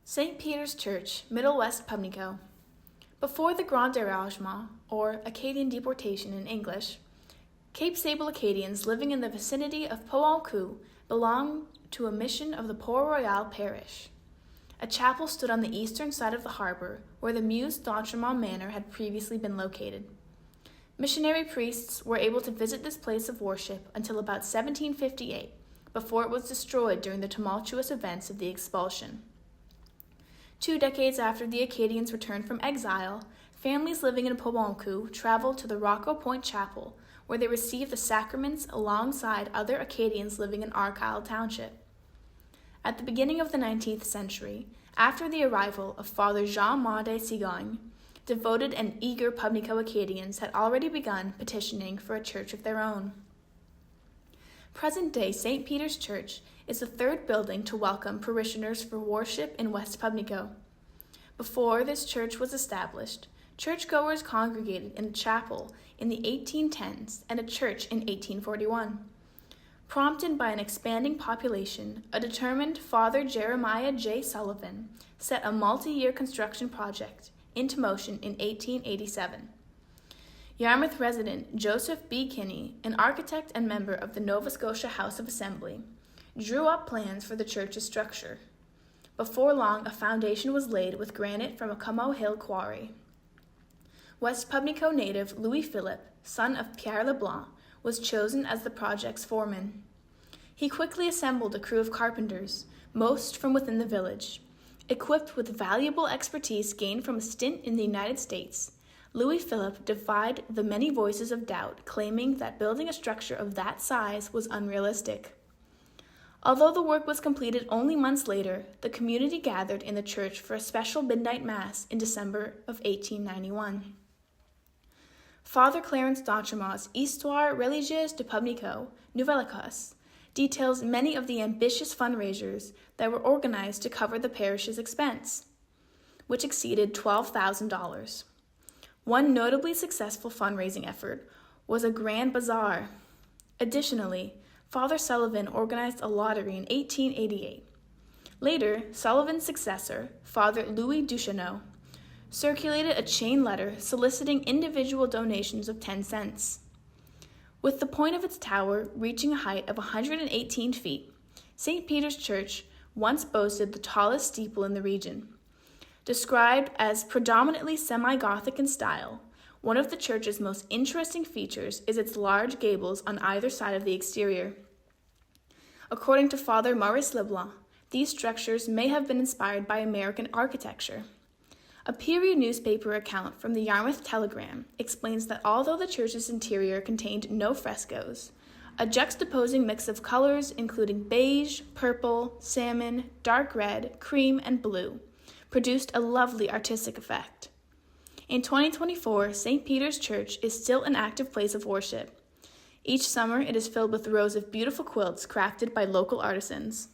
St. Peter's Church, Middle West Pubnico. Before the Grand Dérangement, or Acadian deportation in English, Cape Sable Acadians living in the vicinity of Pubnico belonged to a mission of the Port-Royal parish. A chapel stood on the eastern side of the harbor, where the Meuse d'Entremont Manor had previously been located. Missionary priests were able to visit this place of worship until about 1758, before it was destroyed during the tumultuous events of the expulsion. 2 decades after the Acadians returned from exile, families living in Pubnico traveled to the Rocco Point Chapel, where they received the sacraments alongside other Acadians living in Argyll Township. At the beginning of the 19th century, after the arrival of Father Jean-Maude Sigogne, devoted and eager Pubnico Acadians had already begun petitioning for a church of their own. Present-day St. Peter's Church is the third building to welcome parishioners for worship in West Pubnico. Before this church was established, churchgoers congregated in a chapel in the 1810s and a church in 1841. Prompted by an expanding population, a determined Father Jeremiah J. Sullivan set a multi-year construction project into motion in 1887. Yarmouth resident Joseph B. Kinney, an architect and member of the Nova Scotia House of Assembly, drew up plans for the church's structure. Before long, a foundation was laid with granite from a Como Hill quarry. West Pubnico native Louis Philippe, son of Pierre Leblanc, was chosen as the project's foreman. He quickly assembled a crew of carpenters, most from within the village. Equipped with valuable expertise gained from a stint in the United States, Louis Philippe defied the many voices of doubt, claiming that building a structure of that size was unrealistic. Although the work was completed only months later, the community gathered in the church for a special midnight mass in December of 1891. Father Clarence d'Entremont's Histoire religieuse de Pubnico, Nouvelle-Écosse, details many of the ambitious fundraisers that were organized to cover the parish's expense, which exceeded $12,000. One notably successful fundraising effort was a grand bazaar. Additionally, Father Sullivan organized a lottery in 1888. Later, Sullivan's successor, Father Louis Duchesneau, circulated a chain letter soliciting individual donations of 10 cents. With the point of its tower reaching a height of 118 feet, St. Peter's Church once boasted the tallest steeple in the region. Described as predominantly semi-Gothic in style, one of the church's most interesting features is its large gables on either side of the exterior. According to Father Maurice Leblanc, these structures may have been inspired by American architecture. A period newspaper account from the Yarmouth Telegram explains that although the church's interior contained no frescoes, a juxtaposing mix of colors including beige, purple, salmon, dark red, cream, and blue produced a lovely artistic effect. In 2024, St. Peter's Church is still an active place of worship. Each summer, it is filled with rows of beautiful quilts crafted by local artisans.